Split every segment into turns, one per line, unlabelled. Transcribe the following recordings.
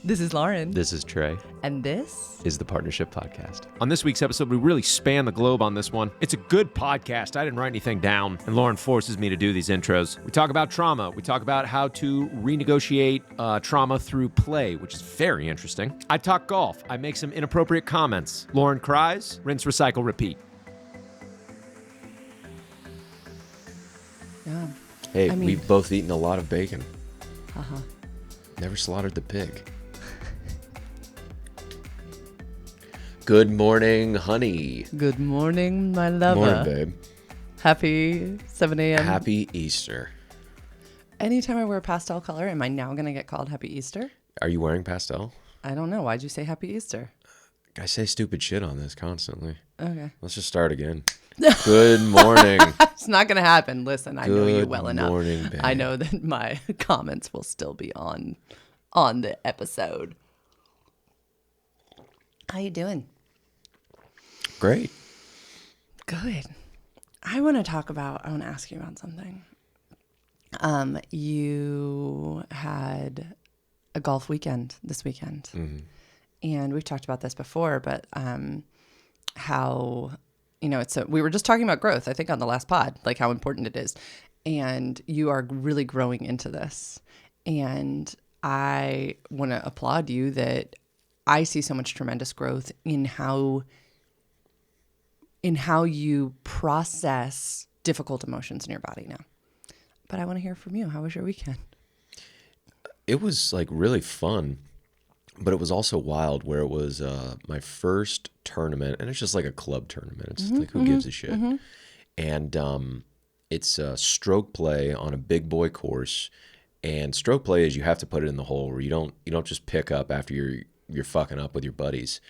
This is Lauren.
This is Trey.
And this
is the Partnership Podcast.
On this week's episode, we really span the globe on this one. It's a good podcast. I didn't write anything down, and Lauren forces me to do these intros. We talk about trauma. We talk about how to renegotiate trauma through play, which is very interesting. I talk golf. I make some inappropriate comments. Lauren cries, rinse, recycle, repeat.
Yeah.
Hey, we've both eaten a lot of bacon.
Uh-huh.
Never slaughtered the pig. Good morning, honey.
Good morning, my lover.
Morning, babe.
Happy 7 a.m.
Happy Easter.
Anytime I wear a pastel color, am I now going to get called Happy Easter?
Are you wearing pastel?
I don't know. Why'd you say Happy Easter?
I say stupid shit on this constantly.
Okay.
Let's just start again. Good morning.
It's not going to happen. Listen, I know you well enough.
Good morning, babe.
I know that my comments will still be on the episode. How you doing?
Great.
Good. I want to ask you about something. You had a golf weekend this weekend.
Mm-hmm.
And we've talked about this before, but how, we were just talking about growth, I think, on the last pod, like how important it is. And you are really growing into this. And I want to applaud you that I see so much tremendous growth in how you process difficult emotions in your body now. But I want to hear from you. How was your weekend?
It was really fun, but it was also wild where it was my first tournament, and it's just like a club tournament. It's who gives a shit? Mm-hmm. And it's stroke play on a big boy course. And stroke play is you have to put it in the hole where you don't just pick up after you're fucking up with your buddies.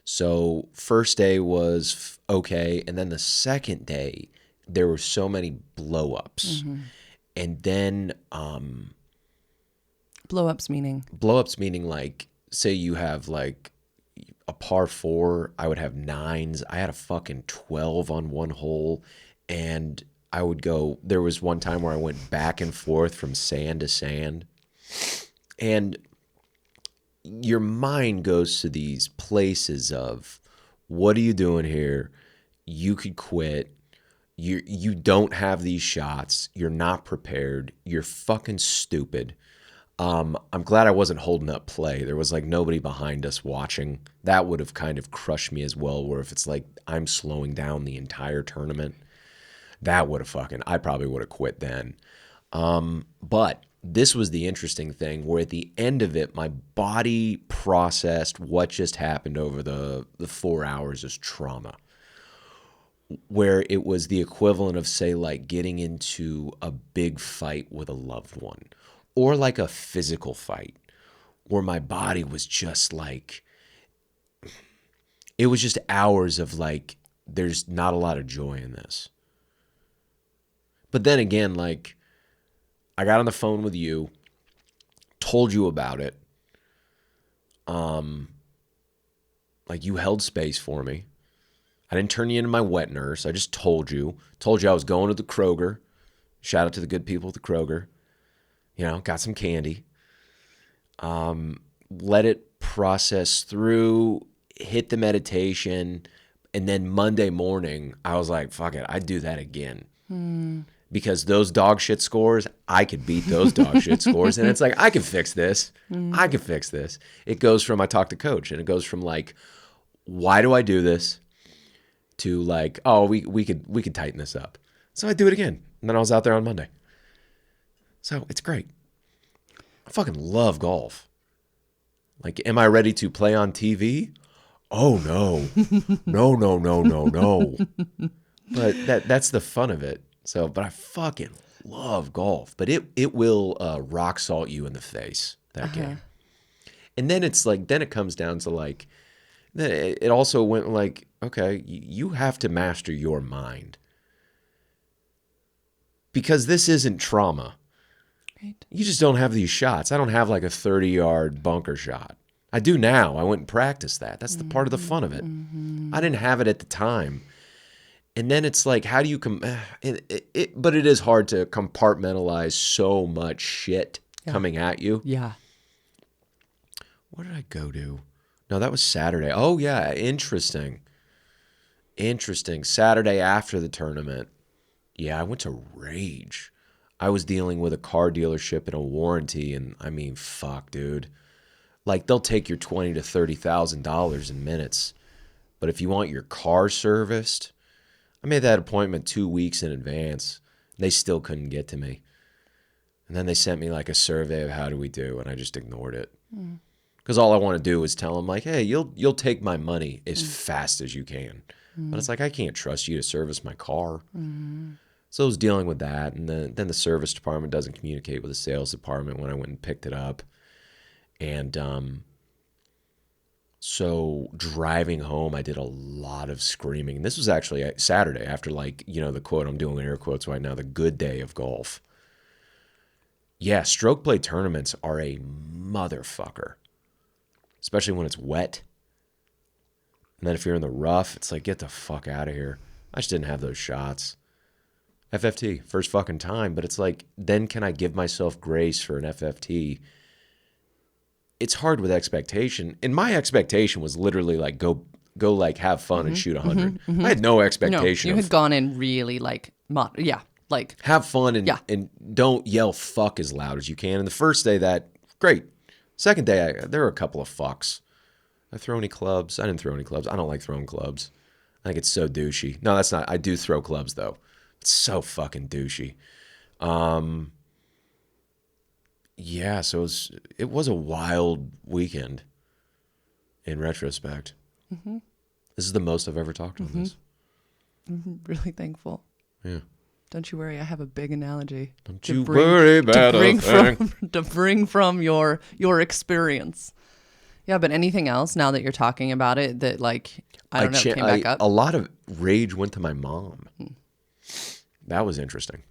So first day was okay, and then the second day there were so many blow-ups. Mm-hmm. And then
blow-ups meaning
like, say you have like a par 4, I would have 9s. I had a fucking 12 on one hole, and I would go, there was one time where I went back and forth from sand to sand, and your mind goes to these places of, what are you doing here? You could quit. You don't have these shots. You're not prepared. You're fucking stupid. I'm glad I wasn't holding up play. There was like nobody behind us watching. That would have kind of crushed me as well, where if it's like I'm slowing down the entire tournament, that would have I probably would have quit then. But this was the interesting thing, where at the end of it, my body processed what just happened over the 4 hours as trauma, where it was the equivalent of, say, like getting into a big fight with a loved one, or like a physical fight, where my body was just like, it was just hours of like, there's not a lot of joy in this. But then again, like, I got on the phone with you, told you about it. Like, you held space for me. I didn't turn you into my wet nurse. I just told you I was going to the Kroger. Shout out to the good people at the Kroger. Got some candy. Let it process through, hit the meditation. And then Monday morning, I was like, fuck it, I'd do that again. Because those dog shit scores, I could beat those dog shit scores. And it's like, I can fix this. I can fix this. It goes from, I talk to coach, and it goes from like, why do I do this? To like, oh, we could tighten this up. So I do it again. And then I was out there on Monday. So it's great. I fucking love golf. Like, am I ready to play on TV? Oh, no. No. But that's the fun of it. So, but I fucking love golf. But it will rock salt you in the face, that game. And then it's like, then it comes down to like, then it also went like, okay, you have to master your mind. Because this isn't trauma. Right. You just don't have these shots. I don't have like a 30-yard bunker shot. I do now. I went and practiced that. That's the part of the fun of it. Mm-hmm. I didn't have it at the time. And then it's like, how do you but it is hard to compartmentalize so much shit coming at you.
Yeah.
What did I go to? No, that was Saturday. Oh, yeah. Interesting. Saturday after the tournament. Yeah, I went to rage. I was dealing with a car dealership and a warranty, and I mean, fuck, dude. Like, they'll take your $20,000 to $30,000 in minutes. But if you want your car serviced, I made that appointment 2 weeks in advance. They still couldn't get to me. And then they sent me like a survey of how do we do, and I just ignored it. Because all I want to do is tell them like, hey, you'll take my money as fast as you can. But it's like, I can't trust you to service my car. So I was dealing with that, and then the service department doesn't communicate with the sales department when I went and picked it up. And so driving home, I did a lot of screaming. And this was actually Saturday after, like, you know, the quote, I'm doing air quotes right now, the good day of golf. Yeah, stroke play tournaments are a motherfucker, especially when it's wet. And then if you're in the rough, it's like, get the fuck out of here. I just didn't have those shots. FFT, first fucking time. But it's like, then can I give myself grace for an FFT? It's hard with expectation. And my expectation was literally like, go like have fun and shoot 100. I had no expectation.
No, you had gone in really like, like
have fun and don't yell fuck as loud as you can. And the first day great. Second day, there were a couple of fucks. I throw any clubs? I didn't throw any clubs. I don't like throwing clubs. I think it's so douchey. No, that's not. I do throw clubs though. It's so fucking douchey. Yeah, so it was a wild weekend in retrospect. This is the most I've ever talked on this.
I'm really thankful.
Yeah.
Don't you worry, I have a big analogy.
Don't you worry about
to bring from your experience. Yeah, but anything else now that you're talking about it that like came back up?
A lot of rage went to my mom. That was interesting.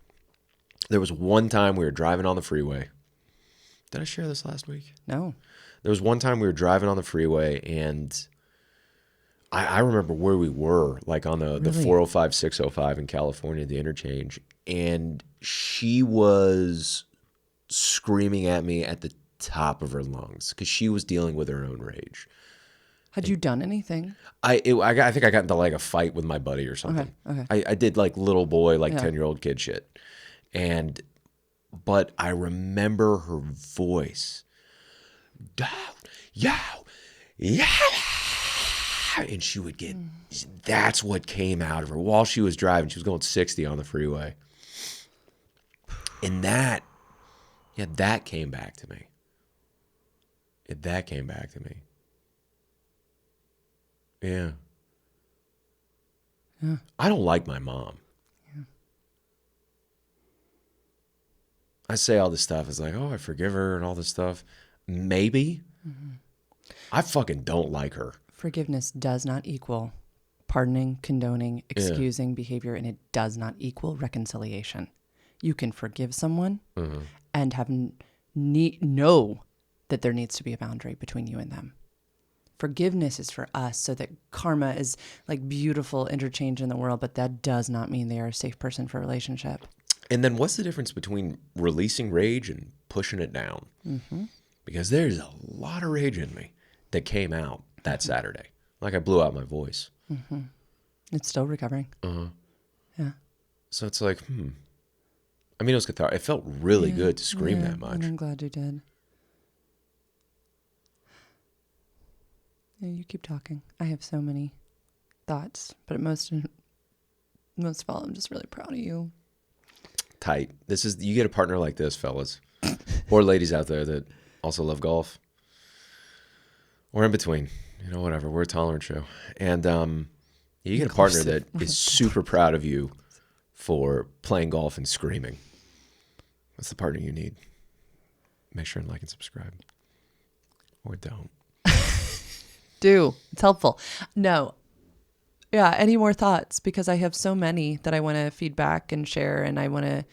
There was one time we were driving on the freeway. Did I share this last week?
No.
There was one time we were driving on the freeway, and I remember where we were, like on the 405, 605 in California, the interchange, and she was screaming at me at the top of her lungs because she was dealing with her own rage.
Had you done anything?
I think I got into like a fight with my buddy or something.
Okay.
I did like little boy, like 10-year-old kid shit. But I remember her voice. Down, yow, and she would get, that's what came out of her while she was driving. She was going 60 on the freeway. And that came back to me. That came back to me. Yeah. I don't like my mom. Yeah. I say all this stuff. It's like, oh, I forgive her and all this stuff. Maybe. I fucking don't like her.
Forgiveness does not equal pardoning, condoning, excusing behavior, and it does not equal reconciliation. You can forgive someone and have know that there needs to be a boundary between you and them. Forgiveness is for us so that karma is like beautiful interchange in the world, but that does not mean they are a safe person for a relationship.
And then what's the difference between releasing rage and pushing it down? Because there's a lot of rage in me that came out that Saturday. Like I blew out my voice.
It's still recovering. Yeah.
So it's like, I mean, it was cathartic. It felt really good to scream that much.
And I'm glad you did. Yeah, you keep talking. I have so many thoughts, but most of all, I'm just really proud of you.
Tight. You get a partner like this, fellas, or ladies out there that also love golf, or in between. You know, whatever. We're a tolerant show, and you get a partner that is super proud of you for playing golf and screaming. That's the partner you need. Make sure and like and subscribe, or don't.
Do. It's helpful. No. Yeah. Any more thoughts? Because I have so many that I want to feed back and share, and I want to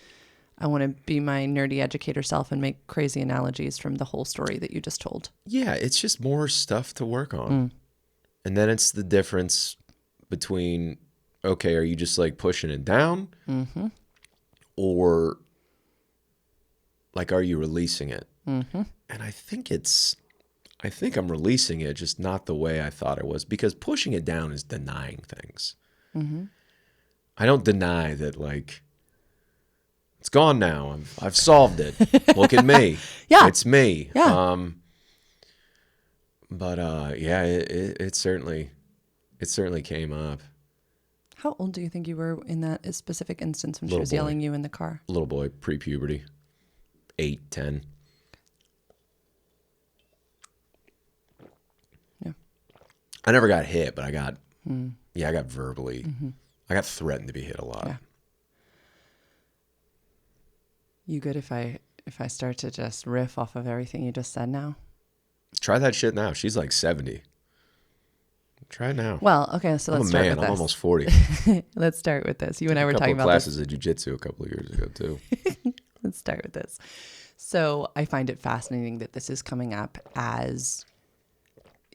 be my nerdy educator self and make crazy analogies from the whole story that you just told. Yeah,
it's just more stuff to work on. And then it's the difference between, okay, are you just like pushing it down? Or like, are you releasing it? And I think it's I think I'm releasing it, just not the way I thought it was, because pushing it down is denying things. Mm-hmm. I don't deny that, like, it's gone now. I've solved it. Look at me.
Yeah.
It's me.
Yeah.
It certainly came up.
How old do you think you were in that specific instance when she
Little
was
boy.
yelling you in the car?
Little boy, pre-puberty, 8, 10.
Yeah.
I never got hit, but I got verbally. Mm-hmm. I got threatened to be hit a lot.
Yeah. You good if I start to just riff off of everything you just said now?
Try that shit now. She's like 70. Try it now.
Well, okay, so let's start with this.
I'm almost 40.
Let's start with this. You and I were
talking
about
classes of jiu-jitsu a couple of years ago too.
Let's start with this. So I find it fascinating that this is coming up as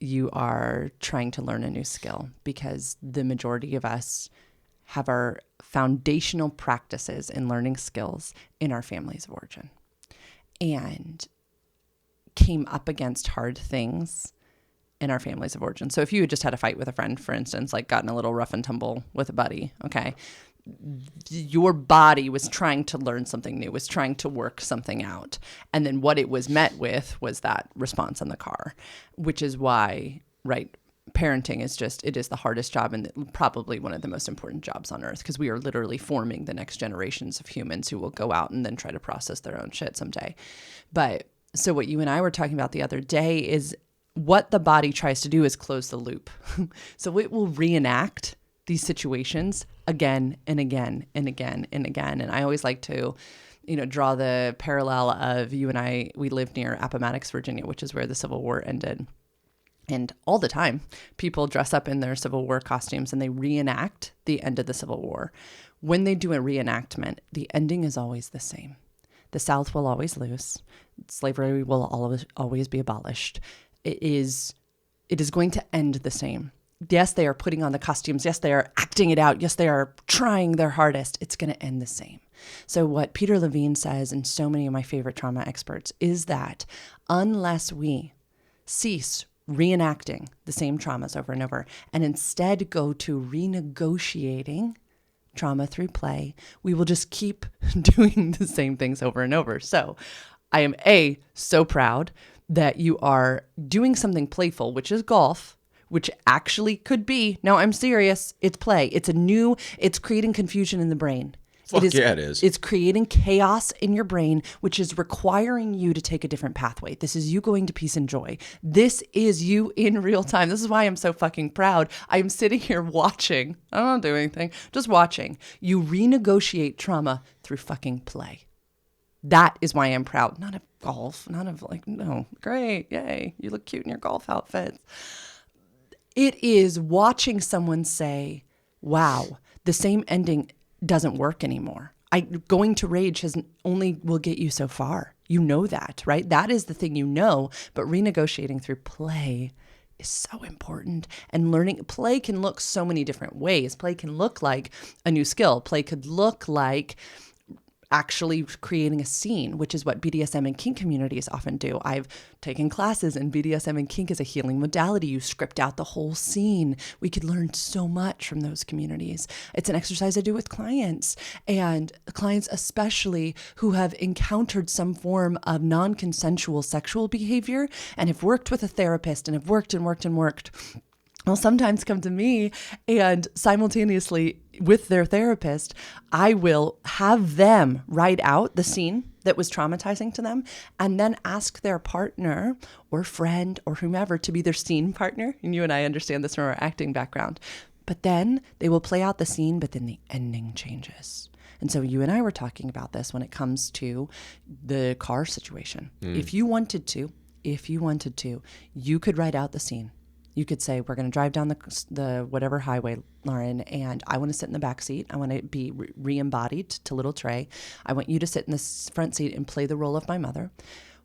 you are trying to learn a new skill, because the majority of us have our foundational practices in learning skills in our families of origin, and came up against hard things in our families of origin. So if you had just had a fight with a friend, for instance, like gotten a little rough and tumble with a buddy, okay, your body was trying to learn something new, was trying to work something out. And then what it was met with was that response in the car, which is why, right, parenting is it is the hardest job and probably one of the most important jobs on earth, because we are literally forming the next generations of humans who will go out and then try to process their own shit someday. But so what you and I were talking about the other day is what the body tries to do is close the loop. So it will reenact these situations again and again and again and again. And I always like to, draw the parallel of you and I, we lived near Appomattox, Virginia, which is where the Civil War ended. And all the time, people dress up in their Civil War costumes and they reenact the end of the Civil War. When they do a reenactment, the ending is always the same. The South will always lose. Slavery will always be abolished. It is going to end the same. Yes, they are putting on the costumes. Yes, they are acting it out. Yes, they are trying their hardest. It's going to end the same. So what Peter Levine says, and so many of my favorite trauma experts, is that unless we cease reenacting the same traumas over and over and instead go to renegotiating trauma through play, we will just keep doing the same things over and over. So I am so proud that you are doing something playful, which is golf, which actually could be, no, I'm serious, it's play. It's creating confusion in the brain.
It is.
It's creating chaos in your brain, which is requiring you to take a different pathway. This is you going to peace and joy. This is you in real time. This is why I'm so fucking proud. I am sitting here watching. I don't do anything. Just watching. You renegotiate trauma through fucking play. That is why I'm proud. Not of golf. Not of no, great. Yay. You look cute in your golf outfits. It is watching someone say, wow, the same ending doesn't work anymore. Going to rage will get you so far. You know that, right? That is the thing but renegotiating through play is so important. And play can look so many different ways. Play can look like a new skill. Play could look like actually creating a scene, which is what BDSM and Kink communities often do. I've taken classes in BDSM and Kink as a healing modality. You script out the whole scene. We could learn so much from those communities. It's an exercise I do with clients, and clients especially who have encountered some form of non-consensual sexual behavior and have worked with a therapist and have worked will sometimes come to me, and simultaneously with their therapist, I will have them write out the scene that was traumatizing to them and then ask their partner or friend or whomever to be their scene partner. And you and I understand this from our acting background. But then they will play out the scene, but then the ending changes. And so you and I were talking about this when it comes to the car situation. If you wanted to, you could write out the scene. You could say, we're going to drive down the whatever highway, Lauren, and I want to sit in the back seat. I want to be re-embodied to little Trey. I want you to sit in the front seat and play the role of my mother.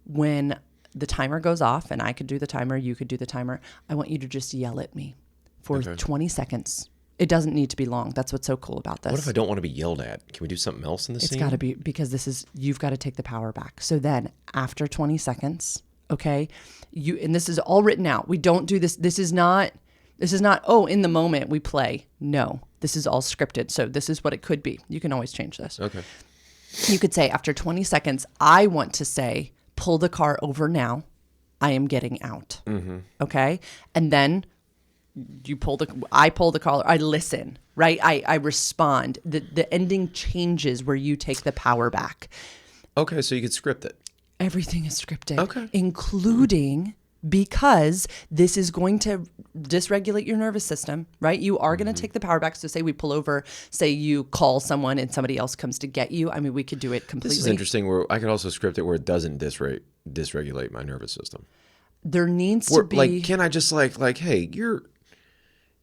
When the timer goes off, and I could do the timer, you could do the timer, I want you to just yell at me for 20 seconds. It doesn't need to be long. That's what's so cool about this.
What if I don't want to be yelled at? Can we do something else in the scene?
It's got to be, because you've got to take the power back. So then after 20 seconds, Okay. And this is all written out. We don't do this. This is not, oh, in the moment we play. No, this is all scripted. So this is what it could be. You can always change this.
Okay.
You could say after 20 seconds, I want to say, pull the car over now. I am getting out. Mm-hmm. Okay. And then I pull the collar. I listen, right? I respond. The ending changes where you take the power back.
Okay. So you could script it.
Everything is scripted.
Okay.
Including because this is going to dysregulate your nervous system, right? You are going to take the power back. So say we pull over, say you call someone and somebody else comes to get you. I mean, we could do it completely.
This is interesting. Where I could also script it where it doesn't dysregulate my nervous system.
There needs to be
like, can I just like, hey, you're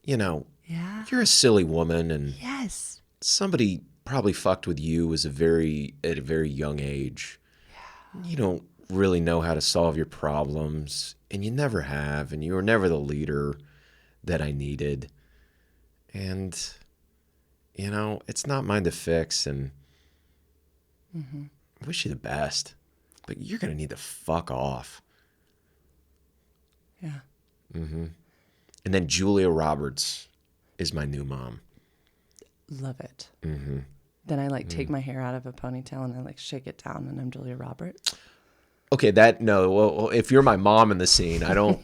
a silly woman, and
yes,
somebody probably fucked with you at a very young age. Yeah. You don't really know how to solve your problems, and you never have, and you were never the leader that I needed. And, it's not mine to fix, and I wish you the best, but you're going to need to fuck off.
Yeah.
Mm-hmm. And then Julia Roberts is my new mom.
Love it.
Mm-hmm.
Then I take my hair out of a ponytail and I shake it down and I'm Julia Roberts.
Okay, well, if you're my mom in the scene, I don't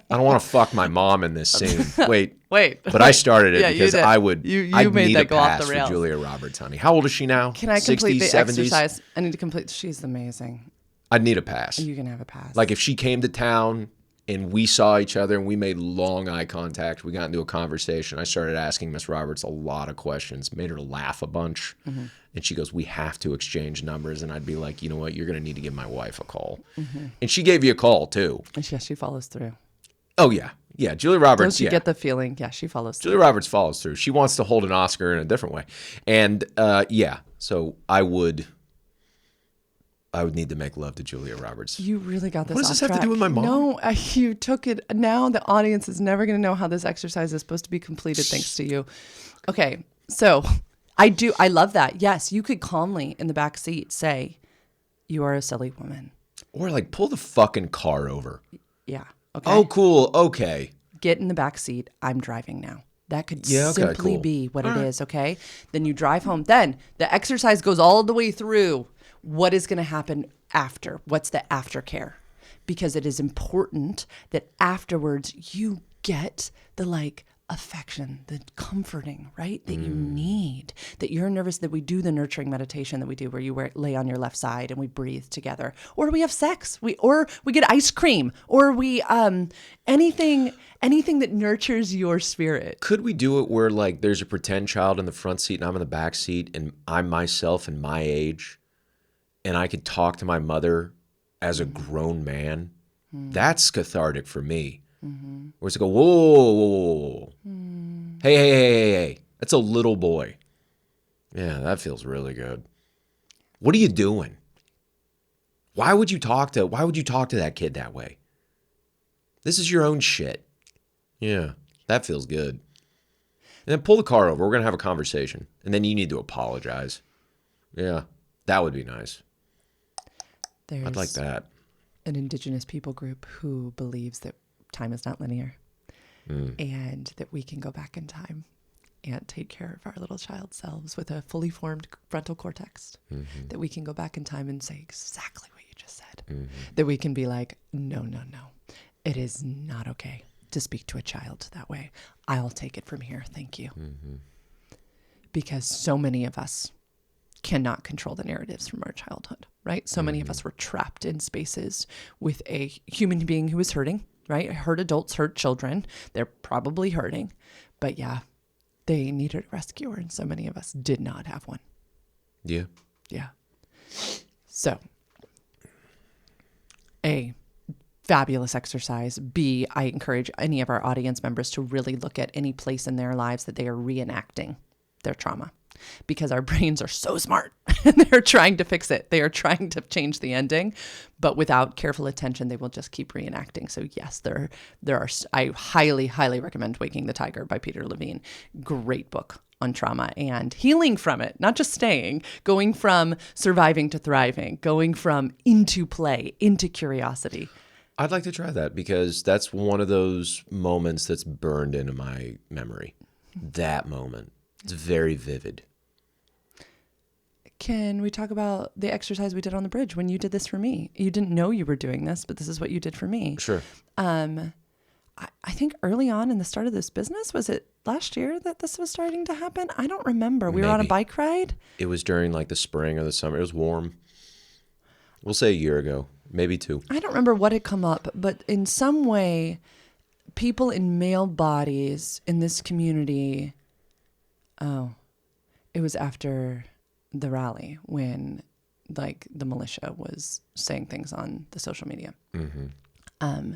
want to fuck my mom in this scene. Wait. But I started it because I would. I'd
made
need
that
a
go off
pass
the rails.
for Julia Roberts, honey. How old is she now?
Can I complete
60s,
the
70s?
exercise? I need to complete. She's amazing.
I'd need a pass.
You can have a pass.
Like if she came to town and we saw each other and we made long eye contact, we got into a conversation. I started asking Miss Roberts a lot of questions, made her laugh a bunch. Mm-hmm. And she goes, we have to exchange numbers. And I'd be like, you know what? You're going to need to give my wife a call. Mm-hmm. And she gave you a call too.
And she follows through.
Oh, yeah. Yeah, Julia Roberts.
Don't you get the feeling? Yeah, she follows through.
Julia Roberts follows through. She wants to hold an Oscar in a different way. And so I would need to make love to Julia Roberts.
You really got this.
What does this have to do with my mom?
No, you took it. Now the audience is never going to know how this exercise is supposed to be completed thanks to you. Okay, so I love that. Yes, you could calmly in the back seat say, you are a silly woman.
Or pull the fucking car over.
Yeah. Okay.
Oh, cool. Okay.
Get in the back seat. I'm driving now. That could simply be what it is, okay? Then you drive home. Then the exercise goes all the way through. What is going to happen after? What's the aftercare? Because it is important that afterwards you get the affection, the comforting, right? That you need, that you're nervous, that we do the nurturing meditation that we do where you lay on your left side and we breathe together, or we have sex, or we get ice cream, or we, anything that nurtures your spirit.
Could we do it where there's a pretend child in the front seat and I'm in the back seat and I'm myself and my age and I could talk to my mother as a grown man? That's cathartic for me. Mm-hmm. Where it's whoa. Hey. That's a little boy. Yeah, that feels really good. What are you doing? Why would you talk to that kid that way? This is your own shit. Yeah, that feels good. And then pull the car over. We're going to have a conversation. And then you need to apologize. Yeah, that would be nice. I'd like that.
An indigenous people group who believes that time is not linear and that we can go back in time and take care of our little child selves with a fully formed frontal cortex, that we can go back in time and say exactly what you just said, that we can be like, no, it is not okay to speak to a child that way. I'll take it from here. Thank you. Because so many of us cannot control the narratives from our childhood, right? So many of us were trapped in spaces with a human being who is hurting, right? Hurt adults, hurt children. They're probably hurting, but yeah, they needed a rescuer, and so many of us did not have one.
Yeah.
Yeah. So, A, fabulous exercise. B, I encourage any of our audience members to really look at any place in their lives that they are reenacting their trauma, because our brains are so smart and they're trying to fix it. They are trying to change the ending, but without careful attention, they will just keep reenacting. So yes, there are, I highly, highly recommend Waking the Tiger by Peter Levine. Great book on trauma and healing from it, not just staying, going from surviving to thriving, going from into play, into curiosity.
I'd like to try that because that's one of those moments that's burned into my memory. That moment. It's very vivid.
Can we talk about the exercise we did on the bridge when you did this for me? You didn't know you were doing this, but this is what you did for me.
Sure.
I think early on in the start of this business, was it last year that this was starting to happen? I don't remember. We were on a bike ride.
It was during like the spring or the summer. It was warm. We'll say a year ago, maybe 2.
I don't remember what had come up, but in some way, people in male bodies in this community, it was after the rally when like the militia was saying things on the social media. Mm-hmm.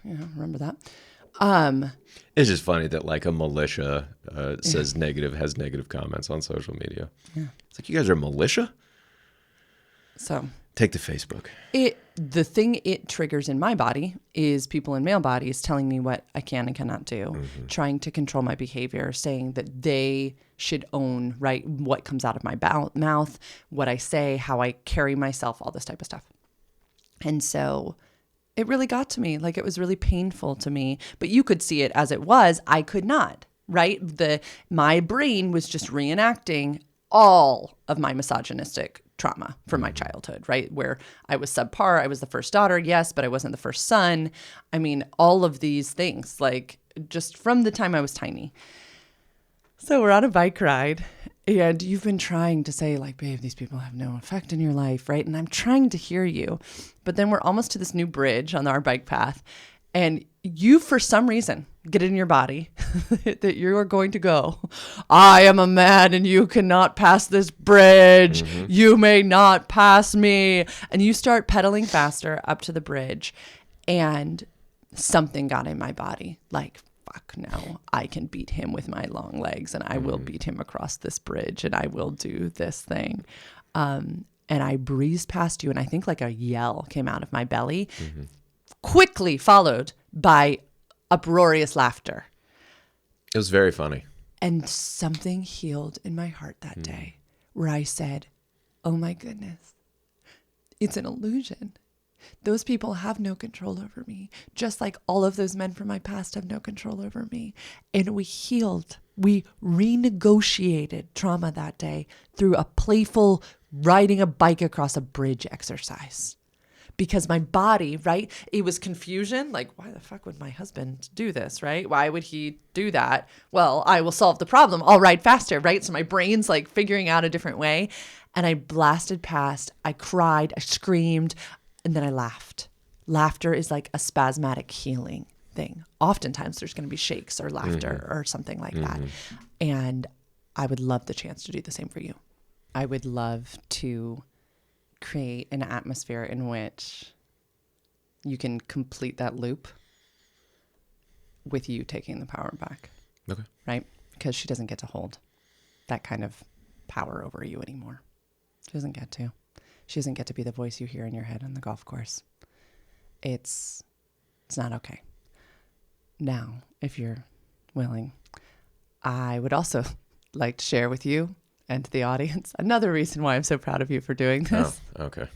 Yeah, remember that.
It's just funny that like a militia has negative comments on social media.
Yeah.
It's like, you guys are a militia?
So
take to Facebook.
The thing it triggers in my body is people in male bodies telling me what I can and cannot do, trying to control my behavior, saying that they should own, right, what comes out of my mouth, what I say, how I carry myself, all this type of stuff. And so it really got to me. Like, it was really painful to me, but you could see it as it was. I could not, right? My brain was just reenacting all of my misogynistic trauma from my childhood, right? Where I was subpar. I was the first daughter, yes, but I wasn't the first son. I mean, all of these things, like just from the time I was tiny. So we're on a bike ride and you've been trying to say like, babe, these people have no effect in your life, right? And I'm trying to hear you, but then we're almost to this new bridge on our bike path and you, for some reason, get in your body that you are going to go, I am a man and you cannot pass this bridge. Mm-hmm. You may not pass me. And you start pedaling faster up to the bridge and something got in my body like, fuck no, I can beat him with my long legs and I will beat him across this bridge and I will do this thing. And I breezed past you and I think like a yell came out of my belly, quickly followed by uproarious laughter.
It was very funny.
And something healed in my heart that day where I said, oh my goodness, it's an illusion. Those people have no control over me, just like all of those men from my past have no control over me. And we healed. We renegotiated trauma that day through a playful riding a bike across a bridge exercise. Because my body, right, it was confusion. Like, why the fuck would my husband do this, right? Why would he do that? Well, I will solve the problem. I'll ride faster, right? So my brain's like figuring out a different way. And I blasted past. I cried. I screamed. And then I laughed. Laughter is like a spasmodic healing thing. Oftentimes there's going to be shakes or laughter or something like that. And I would love the chance to do the same for you. I would love to create an atmosphere in which you can complete that loop with you taking the power back.
Okay.
Right? Because she doesn't get to hold that kind of power over you anymore. She doesn't get to. She doesn't get to be the voice you hear in your head on the golf course. It's not okay. Now, if you're willing, I would also like to share with you and to the audience another reason why I'm so proud of you for doing this.
Oh, okay.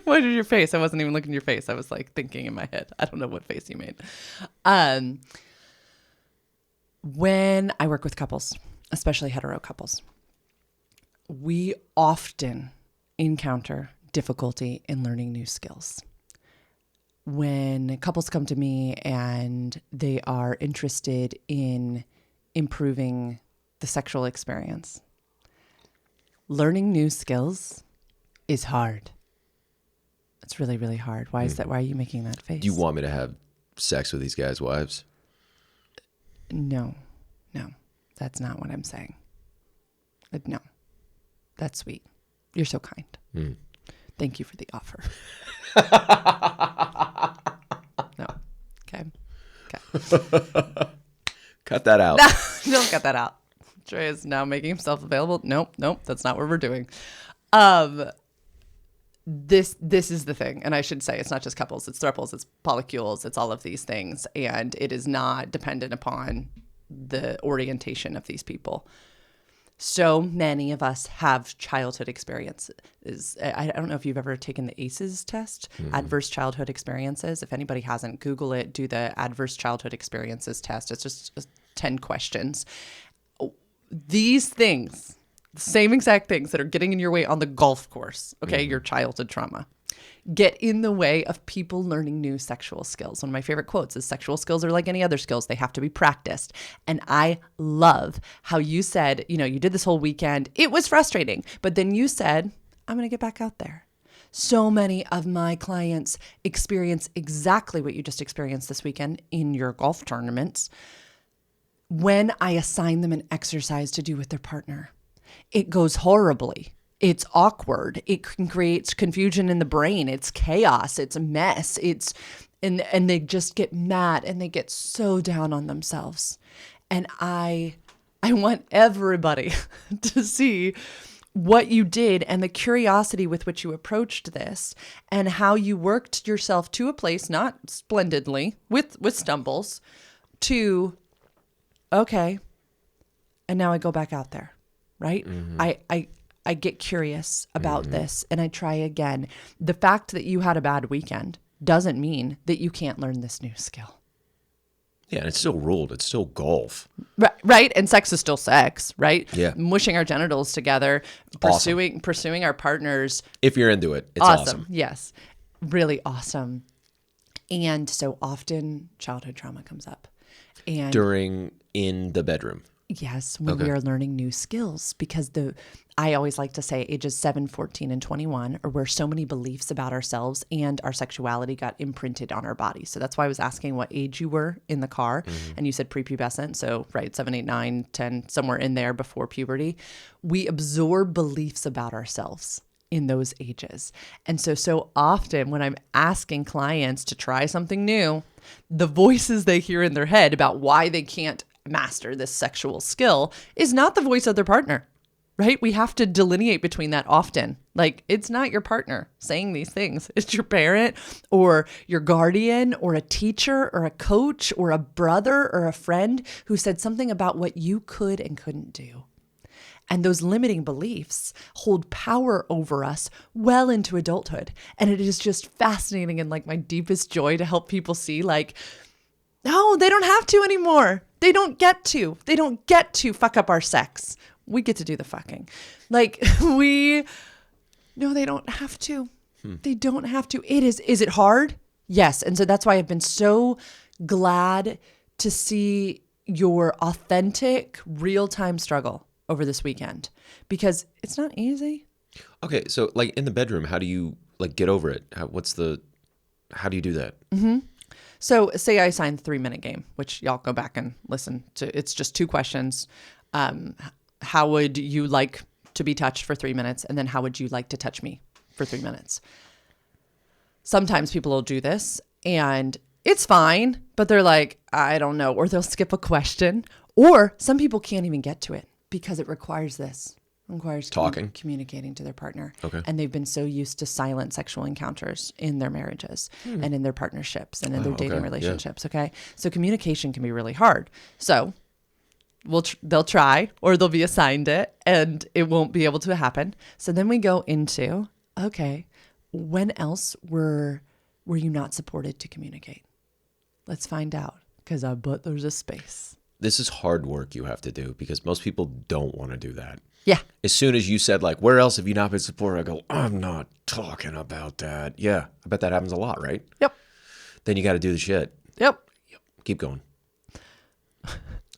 What is your face? I wasn't even looking at your face. I was like thinking in my head. I don't know what face you made. When I work with couples, especially hetero couples, we often encounter difficulty in learning new skills. When couples come to me and they are interested in improving the sexual experience, learning new skills is hard. It's really, really hard. Why is that? Why are you making that face?
Do you want me to have sex with these guys' wives?
No, that's not what I'm saying. No, that's sweet. You're so kind. Thank you for the offer. No. Okay.
Cut that out.
No, don't cut that out. Trey is now making himself available. Nope. That's not what we're doing. This is the thing. And I should say it's not just couples, it's thruples, it's polycules, it's all of these things. And it is not dependent upon the orientation of these people. So many of us have childhood experiences. I don't know if you've ever taken the ACEs test, adverse childhood experiences. If anybody hasn't, Google it, do the adverse childhood experiences test. It's just 10 questions. These things, the same exact things that are getting in your way on the golf course, okay, your childhood trauma, get in the way of people learning new sexual skills. One of my favorite quotes is sexual skills are like any other skills. They have to be practiced. And I love how you said, you did this whole weekend. It was frustrating, but then you said, I'm going to get back out there. So many of my clients experience exactly what you just experienced this weekend in your golf tournaments when I assign them an exercise to do with their partner. It goes horribly. It's awkward. It can create confusion in the brain. It's chaos. It's a mess. And they just get mad and they get so down on themselves. And I want everybody to see what you did and the curiosity with which you approached this and how you worked yourself to a place, not splendidly, with stumbles, to, okay, and now I go back out there, right? I get curious about this and I try again. The fact that you had a bad weekend doesn't mean that you can't learn this new skill.
Yeah, and it's still ruled. It's still golf.
Right. And sex is still sex, right?
Yeah.
Mushing our genitals together, pursuing our partners.
If you're into it, it's awesome.
Yes. Really awesome. And so often childhood trauma comes up. And
in the bedroom.
Yes, when we are learning new skills, because I always like to say ages 7, 14, and 21 are where so many beliefs about ourselves and our sexuality got imprinted on our bodies. So that's why I was asking what age you were in the car. And you said prepubescent. So, right, 7, 8, 9, 10, somewhere in there before puberty. We absorb beliefs about ourselves in those ages. And so often when I'm asking clients to try something new, the voices they hear in their head about why they can't master this sexual skill is not the voice of their partner, right? We have to delineate between that often. Like, it's not your partner saying these things. It's your parent or your guardian or a teacher or a coach or a brother or a friend who said something about what you could and couldn't do. And those limiting beliefs hold power over us well into adulthood. And it is just fascinating and like my deepest joy to help people see, like, no, they don't have to anymore. They don't get to fuck up our sex. We get to do the fucking. Like, no, they don't have to. They don't have to. Is it hard? Yes. And so that's why I've been so glad to see your authentic real-time struggle over this weekend, because it's not easy.
Okay. So like in the bedroom, how do you like get over it? How do you do that?
So say I assign the 3-minute game, which y'all go back and listen to. It's just 2 questions. How would you like to be touched for 3 minutes? And then how would you like to touch me for 3 minutes? Sometimes people will do this and it's fine, but they're like, I don't know. Or they'll skip a question. Or some people can't even get to it because it requires this. Talking, communicating to their partner. Okay. And they've been so used to silent sexual encounters in their marriages and in their partnerships and in their dating relationships. Yeah. Okay. So communication can be really hard. So they'll try or they'll be assigned it and it won't be able to happen. So then we go into, okay, when else were you not supported to communicate? Let's find out, because I bet there's a space.
This is hard work you have to do because most people don't want to do that.
Yeah.
As soon as you said, like, where else have you not been supported? I go, I'm not talking about that. Yeah. I bet that happens a lot, right?
Yep.
Then you got to do the shit.
Yep.
Keep going. I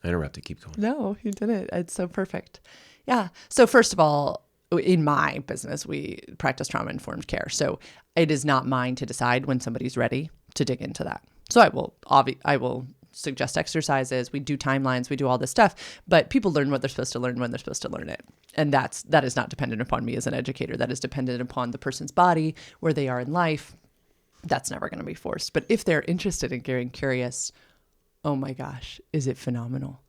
interrupted. Keep going.
No, you did it. It's so perfect. Yeah. So first of all, in my business, we practice trauma-informed care. So it is not mine to decide when somebody's ready to dig into that. So I will suggest exercises, we do timelines, we do all this stuff, but people learn what they're supposed to learn when they're supposed to learn it. And that is not dependent upon me as an educator. That is dependent upon the person's body, where they are in life. That's never going to be forced. But if they're interested in getting curious, oh my gosh, is it phenomenal?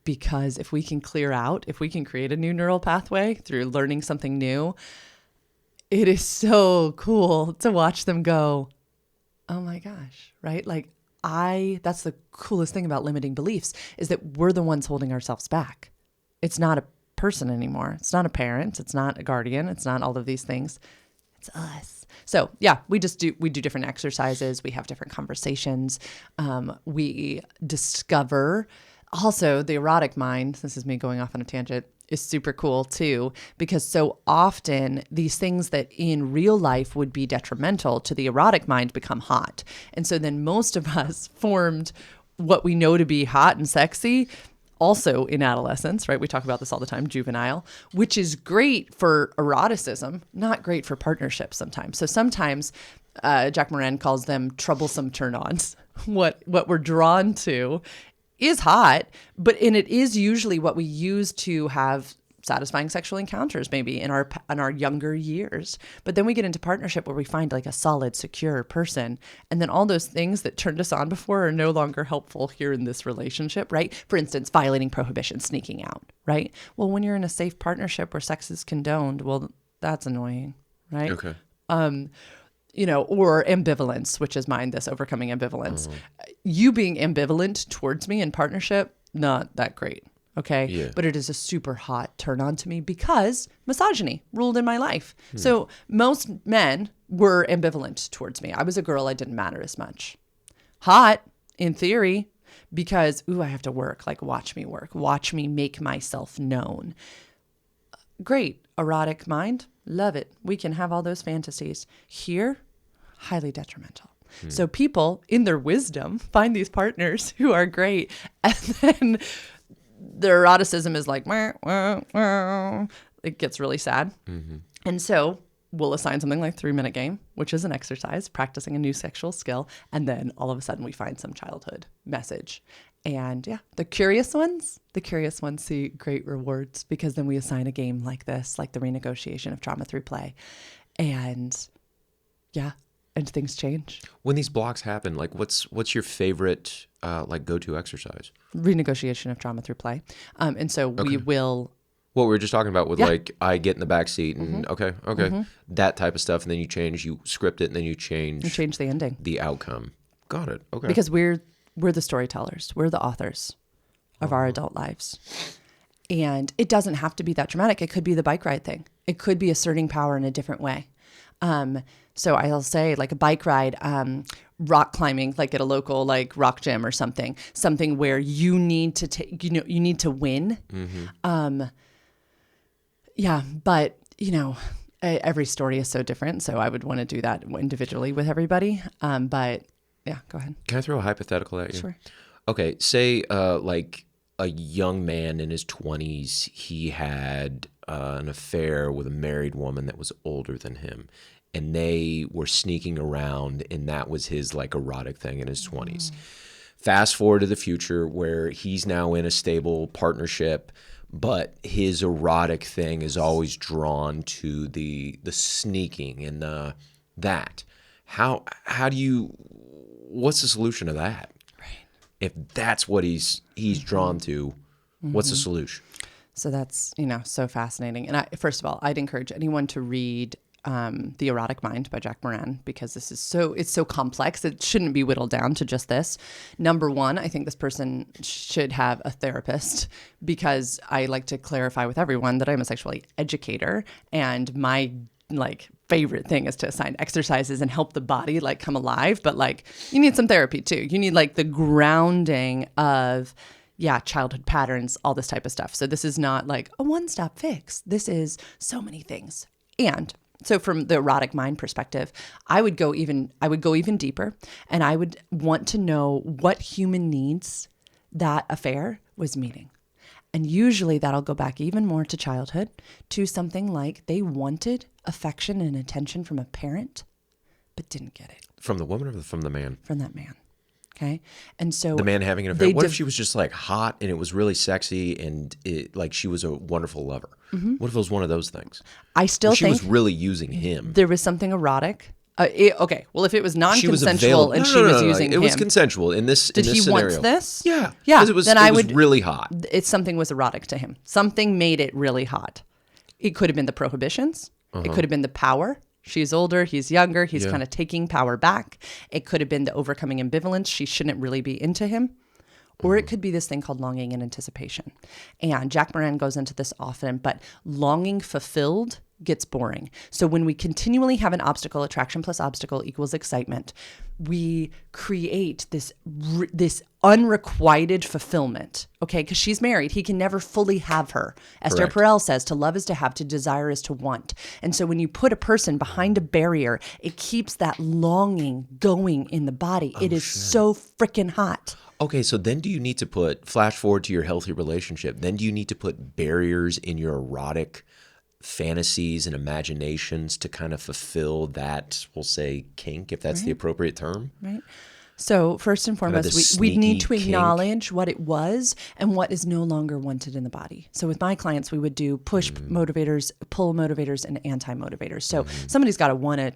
Because if we can create a new neural pathway through learning something new, it is so cool to watch them go, oh my gosh, right? Like, that's the coolest thing about limiting beliefs, is that we're the ones holding ourselves back. It's not person anymore. It's not a parent. It's not a guardian. It's not all of these things. It's us. So yeah, we do different exercises. We have different conversations. We discover also the erotic mind. This is me going off on a tangent. Is super cool too, because so often these things that in real life would be detrimental to the erotic mind become hot. And so then most of us formed what we know to be hot and sexy also in adolescence, right? We talk about this all the time, juvenile, which is great for eroticism, not great for partnerships sometimes. So sometimes Jack Morin calls them troublesome turn-ons. What we're drawn to is hot, and it is usually what we use to have satisfying sexual encounters maybe in our younger years. But then we get into partnership where we find like a solid, secure person. And then all those things that turned us on before are no longer helpful here in this relationship, right? For instance, violating prohibition, sneaking out, right? Well, when you're in a safe partnership where sex is condoned, well, that's annoying, right?
Okay.
Or ambivalence, which is mine, this overcoming ambivalence. You being ambivalent towards me in partnership, not that great. Okay.
Yeah.
But it is a super hot turn on to me because misogyny ruled in my life. So most men were ambivalent towards me. I was a girl. I didn't matter as much. Hot in theory, because, I have to work. Like, watch me work. Watch me make myself known. Great. Erotic mind. Love it. We can have all those fantasies. Here, highly detrimental. So people, in their wisdom, find these partners who are great. And then their eroticism is like, wah, wah, wah. It gets really sad. Mm-hmm. And so we'll assign something like 3-minute game, which is an exercise, practicing a new sexual skill. And then all of a sudden we find some childhood message. And yeah, the curious ones see great rewards because then we assign a game like this, like the renegotiation of trauma through play. And yeah, and things change.
When these blocks happen, like what's your favorite go-to exercise?
Renegotiation of trauma through play. And so we will...
What we were just talking about with I get in the back seat and that type of stuff. And then you script it and then you change
the ending,
the outcome. Got it. Okay.
Because we're the storytellers. We're the authors of our adult lives. And it doesn't have to be that dramatic. It could be the bike ride thing. It could be asserting power in a different way. So I'll say like a bike ride, rock climbing, like at a local like rock gym or something where you need to take, you need to win. Mm-hmm. But every story is so different. So I would want to do that individually with everybody. But yeah, go ahead.
Can I throw a hypothetical at you?
Sure.
Okay. Say, like a young man in his 20s, he had an affair with a married woman that was older than him. And they were sneaking around, and that was his like erotic thing in his 20s. Fast forward to the future where he's now in a stable partnership, but his erotic thing is always drawn to the sneaking and that. What's the solution to that?
Right.
If that's what he's drawn to, what's the solution?
So that's, so fascinating. And first of all, I'd encourage anyone to read The Erotic Mind by Jack Morin, because it's so complex. It shouldn't be whittled down to just this. Number one, I think this person should have a therapist, because I like to clarify with everyone that I'm a sexually educator, and my favorite thing is to assign exercises and help the body come alive. But you need some therapy too. You need the grounding of childhood patterns, all this type of stuff. So this is not a one-stop fix. This is so many things. And so from the erotic mind perspective, I would go even deeper, and I would want to know what human needs that affair was meeting. And usually that'll go back even more to childhood, to something like they wanted affection and attention from a parent, but didn't get it.
From the woman or from the man?
From that man. Okay. And so
the man having an affair. What if she was just hot and it was really sexy and she was a wonderful lover? Mm-hmm. What if it was one of those things?
I still think
she was really using him.
There was something erotic. Okay. Well, if it was non-consensual and she was using him.
It was consensual in this
scenario. Did he want this?
Yeah.
Yeah.
Because it was really hot.
Something was erotic to him. Something made it really hot. It could have been the prohibitions. Uh-huh. It could have been the power. She's older, he's younger, he's kind of taking power back. It could have been the overcoming ambivalence. She shouldn't really be into him. or it could be this thing called longing and anticipation. And Jack Morin goes into this often, but longing fulfilled gets boring. So when we continually have an obstacle, attraction plus obstacle equals excitement, we create this unrequited fulfillment, okay? Because she's married. He can never fully have her. Esther Perel says, to love is to have, to desire is to want. And so when you put a person behind a barrier, it keeps that longing going in the body. It is so freaking hot.
Okay, so then do you need to flash forward to your healthy relationship, then do you need to put barriers in your erotic fantasies and imaginations to kind of fulfill that, we'll say, kink, if that's the appropriate term?
Right. So first and foremost, we need to acknowledge what it was and what is no longer wanted in the body. So with my clients, we would do push motivators, pull motivators, and anti-motivators. So somebody's got to want to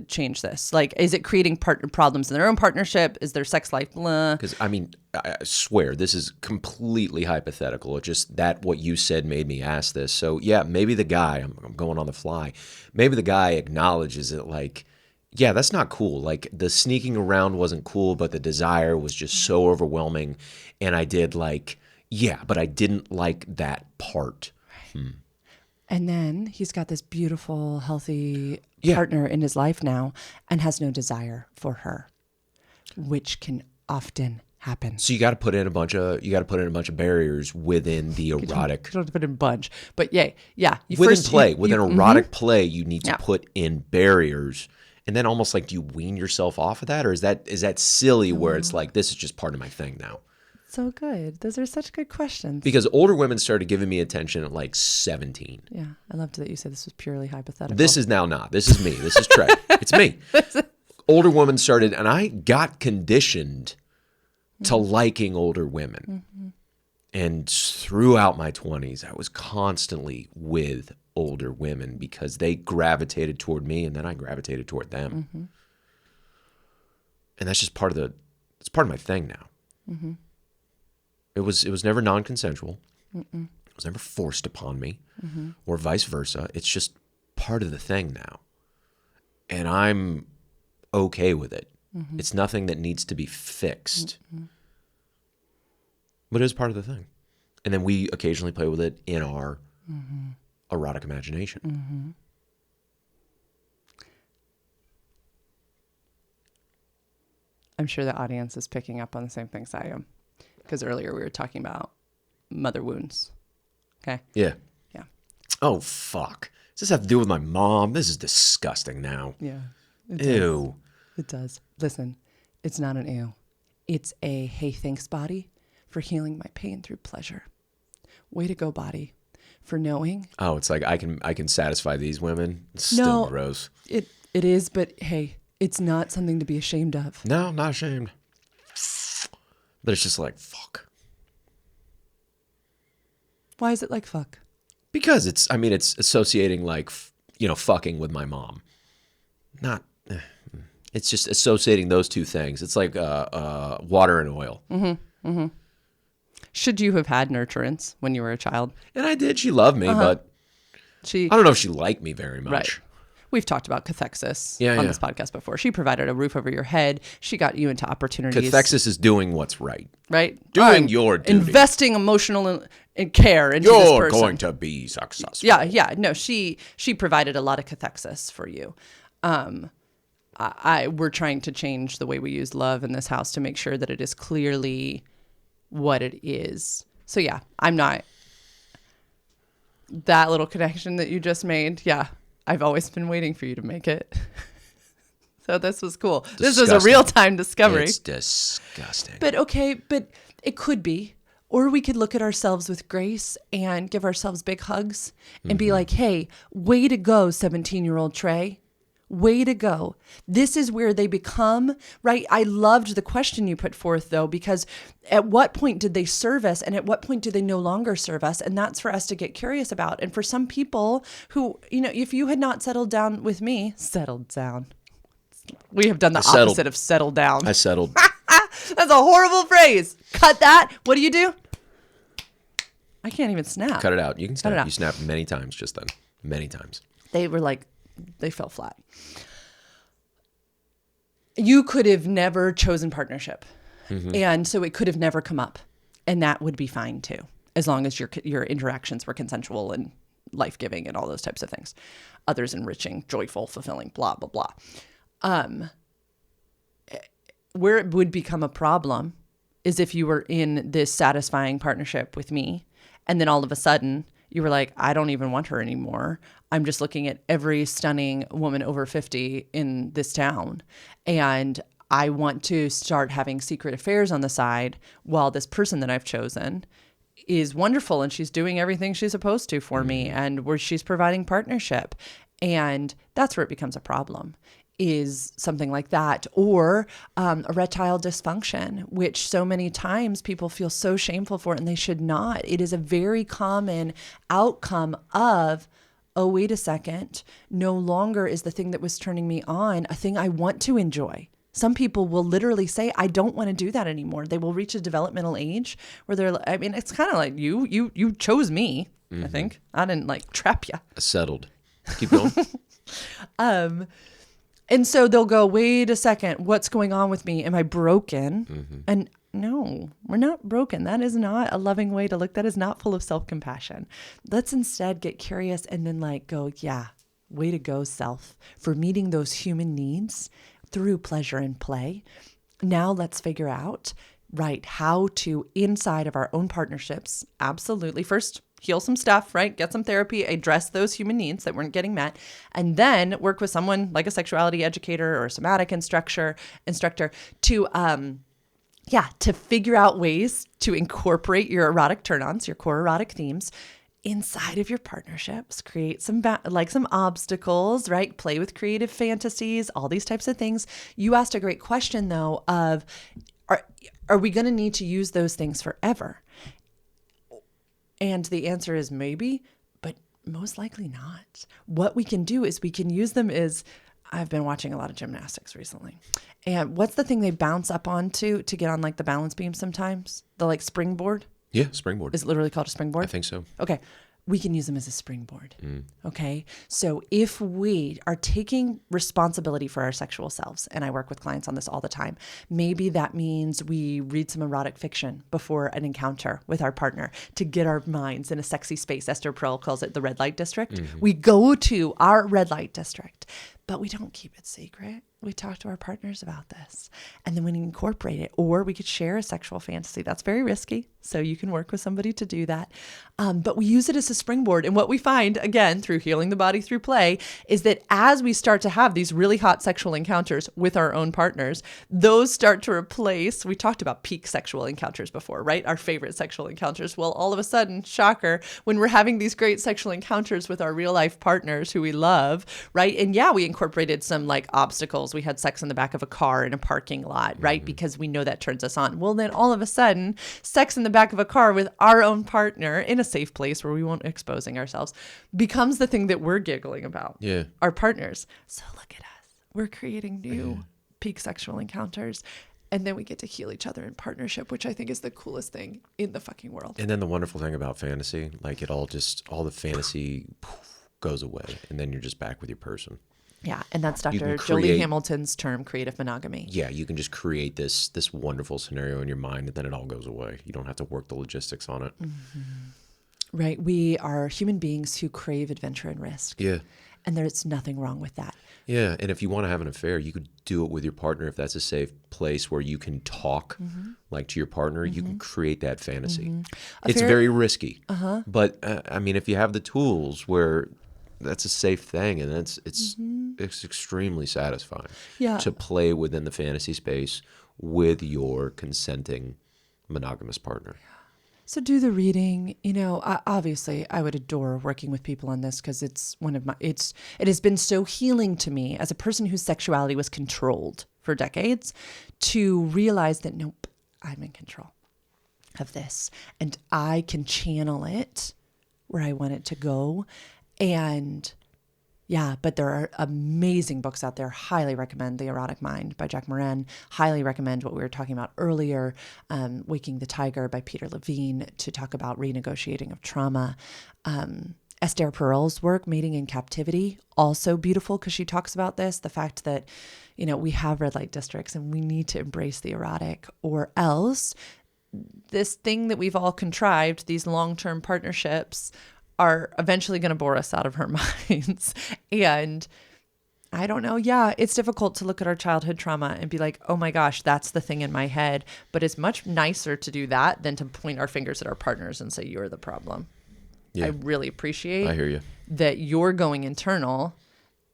change this. Like, is it creating problems in their own partnership? Is their sex life blah?
Because, I mean, I swear, this is completely hypothetical. It's just that what you said made me ask this. So, yeah, maybe the guy, I'm going on the fly, maybe the guy acknowledges it like, yeah, that's not cool. Like, the sneaking around wasn't cool, but the desire was just so overwhelming. And I did like, yeah, but I didn't like that part.
And then he's got this beautiful, healthy partner in his life now and has no desire for her, which can often happen.
So you got to put in a bunch of barriers within the erotic.
You don't have to put in a bunch, but yeah.
Within erotic play, you need to put in barriers. And then almost like, do you wean yourself off of that? Or is that silly where it's like, this is just part of my thing now?
So good. Those are such good questions.
Because older women started giving me attention at like 17.
Yeah. I loved that you said this was purely hypothetical.
This is now not. This is me. This is Trey. It's me. Older women started, and I got conditioned to liking older women. And throughout my 20s, I was constantly with older women because they gravitated toward me, and then I gravitated toward them. And that's just it's part of my thing now. It was never non-consensual. It was never forced upon me, or vice versa. It's just part of the thing now. And I'm okay with it. It's nothing that needs to be fixed. But it is part of the thing. And then we occasionally play with it in our erotic imagination.
I'm sure the audience is picking up on the same things I am. Because earlier we were talking about mother wounds. Okay?
Yeah.
Yeah.
Oh, fuck. Does this have to do with my mom? This is disgusting now.
Yeah.
Ew.
It does. Listen, it's not an ew. It's a hey, thanks, body, for healing my pain through pleasure. Way to go, body, for knowing.
Oh, it's like I can satisfy these women. It's still gross.
It is, but hey, it's not something to be ashamed of.
No, I'm not ashamed. But it's just like, fuck.
Why is it like fuck?
Because it's associating like, fucking with my mom. It's just associating those two things. It's like water and oil.
Should you have had nurturance when you were a child?
And I did. She loved me, but I don't know if she liked me very much.
Right. We've talked about cathexis
on
this podcast before. She provided a roof over your head. She got you into opportunities.
Cathexis is doing what's right.
Right?
Doing your duty.
Investing emotional and care into this person.
You're going to be successful.
Yeah. No, she provided a lot of cathexis for you. We're trying to change the way we use love in this house to make sure that it is clearly what it is. So yeah, I'm not that little connection that you just made. Yeah. I've always been waiting for you to make it. So this was cool.
Disgusting.
This was a real-time discovery.
It's disgusting.
But it could be. Or we could look at ourselves with grace and give ourselves big hugs and be like, hey, way to go, 17-year-old Trey. Way to go. This is where they become, right? I loved the question you put forth, though, because at what point did they serve us and at what point do they no longer serve us? And that's for us to get curious about. And for some people who, if you had not settled down with me, settled down. We have done the opposite of settled down.
I settled.
That's a horrible phrase. Cut that. What do? I can't even snap.
Cut it out. You can snap. You snapped many times just then. Many times.
They were like, they fell flat. You could have never chosen partnership And so it could have never come up. And that would be fine too, as long as your interactions were consensual and life-giving and all those types of things. Others enriching, joyful, fulfilling, blah, blah, blah. Where it would become a problem is if you were in this satisfying partnership with me, and then all of a sudden you were like, I don't even want her anymore. I'm just looking at every stunning woman over 50 in this town, and I want to start having secret affairs on the side while this person that I've chosen is wonderful and she's doing everything she's supposed to for me, and where she's providing partnership. And that's where it becomes a problem, is something like that. Or erectile dysfunction, which so many times people feel so shameful for, and they should not. It is a very common outcome of, oh, wait a second, no longer is the thing that was turning me on a thing I want to enjoy. Some people will literally say, I don't want to do that anymore. They will reach a developmental age where they're, I mean, it's kind of like you chose me, I think. I didn't like trap you.
Settled. Keep going.
And so they'll go, wait a second, what's going on with me? Am I broken? And no, we're not broken. That is not a loving way to look. That is not full of self-compassion. Let's instead get curious and then like go, yeah, way to go, self, for meeting those human needs through pleasure and play. Now let's figure out, right, how to, inside of our own partnerships, absolutely, first heal some stuff, right? Get some therapy, address those human needs that weren't getting met, and then work with someone like a sexuality educator or a somatic instructor to, to figure out ways to incorporate your erotic turn-ons, your core erotic themes, inside of your partnerships. Create some some obstacles, right? Play with creative fantasies, all these types of things. You asked a great question though of, are we going to need to use those things forever? And the answer is maybe, but most likely not. What we can do is we can use them as, I've been watching a lot of gymnastics recently. And what's the thing they bounce up onto to get on like the balance beam sometimes? The like springboard?
Yeah, springboard.
Is it literally called a springboard?
I think so.
Okay. We can use them as a springboard. Okay. So if we are taking responsibility for our sexual selves, and I work with clients on this all the time, maybe that means we read some erotic fiction before an encounter with our partner to get our minds in a sexy space. Esther Perel calls it the red light district. We go to our red light district, but we don't keep it secret. We talk to our partners about this, and then we incorporate it, or we could share a sexual fantasy. That's very risky. So you can work with somebody to do that. But we use it as a springboard. And what we find, again, through healing the body through play, is that as we start to have these really hot sexual encounters with our own partners, those start to replace, we talked about peak sexual encounters before, right? Our favorite sexual encounters. Well, all of a sudden, shocker, when we're having these great sexual encounters with our real life partners who we love, right? And yeah, we incorporated some like obstacles. We had sex in the back of a car in a parking lot, right? Because we know that turns us on. Well, then all of a sudden, sex in the back of a car with our own partner in a safe place where we won't exposing ourselves becomes the thing that we're giggling about.
Yeah.
Our partners. So look at us. We're creating new peak sexual encounters. And then we get to heal each other in partnership, which I think is the coolest thing in the fucking world.
And then the wonderful thing about fantasy, like all the fantasy goes away, and then you're just back with your person.
Yeah, and that's Dr. Joli Hamilton's term, creative monogamy.
Yeah, you can just create this wonderful scenario in your mind, and then it all goes away. You don't have to work the logistics on it.
Right. We are human beings who crave adventure and risk.
Yeah.
And there's nothing wrong with that.
Yeah, and if you want to have an affair, you could do it with your partner. If that's a safe place where you can talk like to your partner, you can create that fantasy. It's very risky. But I mean, if you have the tools where that's a safe thing, and it's extremely satisfying to play within the fantasy space with your consenting monogamous partner.
So do the reading. You know, obviously I would adore working with people on this because it's it has been so healing to me as a person whose sexuality was controlled for decades to realize that, nope, I'm in control of this and I can channel it where I want it to go. And yeah, but there are amazing books out there. Highly recommend The Erotic Mind by Jack Morin. Highly recommend what we were talking about earlier, Waking the Tiger by Peter Levine, to talk about renegotiating of trauma. Esther Perel's work, Mating in Captivity, also beautiful because she talks about this, the fact that, you know, we have red light districts and we need to embrace the erotic, or else this thing that we've all contrived, these long-term partnerships, are eventually going to bore us out of our minds. And I don't know. Yeah, it's difficult to look at our childhood trauma and be like, oh my gosh, that's the thing in my head. But it's much nicer to do that than to point our fingers at our partners and say, you're the problem.
Yeah.
I really appreciate
I hear you.
that you're going internal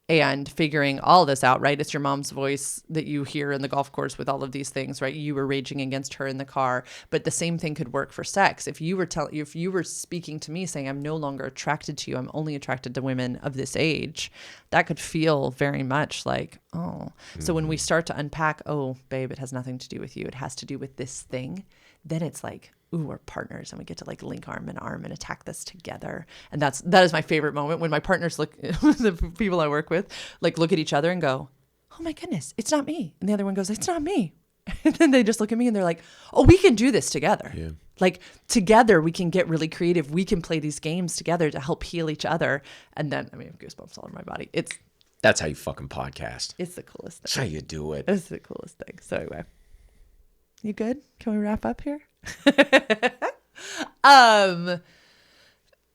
and figuring all this out, right? It's your mom's voice that you hear in the golf course with all of these things, right? You were raging against her in the car, but the same thing could work for sex. If you were speaking to me saying, I'm no longer attracted to you, I'm only attracted to women of this age, that could feel very much like, oh. So when we start to unpack, oh, babe, it has nothing to do with you, it has to do with this thing, then it's like, ooh, we're partners and we get to like link arm in arm and attack this together. And that is my favorite moment, when my partners look, the people I work with, like look at each other and go, oh my goodness, it's not me. And the other one goes, it's not me. And then they just look at me and they're like, oh, we can do this together.
Yeah.
Like together we can get really creative. We can play these games together to help heal each other. And then, I mean, I have goosebumps all over my body.
That's how you fucking podcast.
It's the coolest
That's
thing.
how you do it.
It's the coolest thing. So anyway, you good? Can we wrap up here?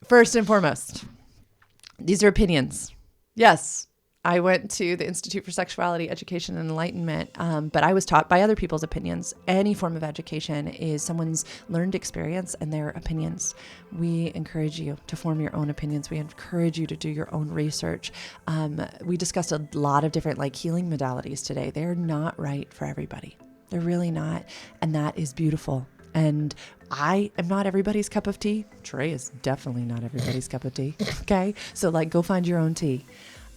First and foremost, these are opinions. Yes, I went to the Institute for Sexuality Education and Enlightenment, but I was taught by other people's opinions. Any form of education is someone's learned experience and their opinions. We encourage you to form your own opinions. We encourage you to do your own research. We discussed a lot of different like healing modalities today. They're not right for everybody. They're really not. And that is beautiful. And I am not everybody's cup of tea. Trey is definitely not everybody's cup of tea. Okay. So like, go find your own tea.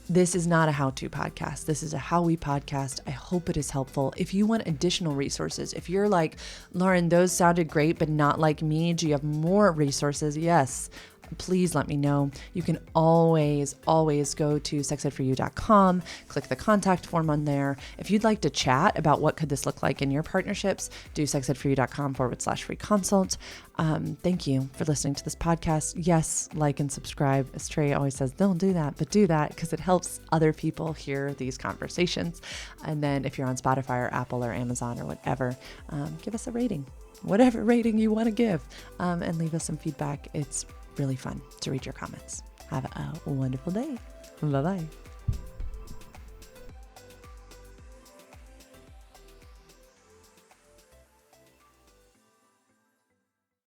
This is not a how-to podcast. This is a how we podcast. I hope it is helpful. If you want additional resources, if you're like, Lauren, those sounded great, but not like me, do you have more resources? Yes. Please let me know. You can always go to sexedforyou.com, click the contact form on there. If you'd like to chat about what could this look like in your partnerships, do sexedforyou.com/free consult. Thank you for listening to this podcast. Yes, like and subscribe. As Trey always says, don't do that, but do that because it helps other people hear these conversations. And then if you're on Spotify or Apple or Amazon or whatever, give us a rating, whatever rating you want to give, and leave us some feedback. It's really fun to read your comments. Have a wonderful day. Bye-bye.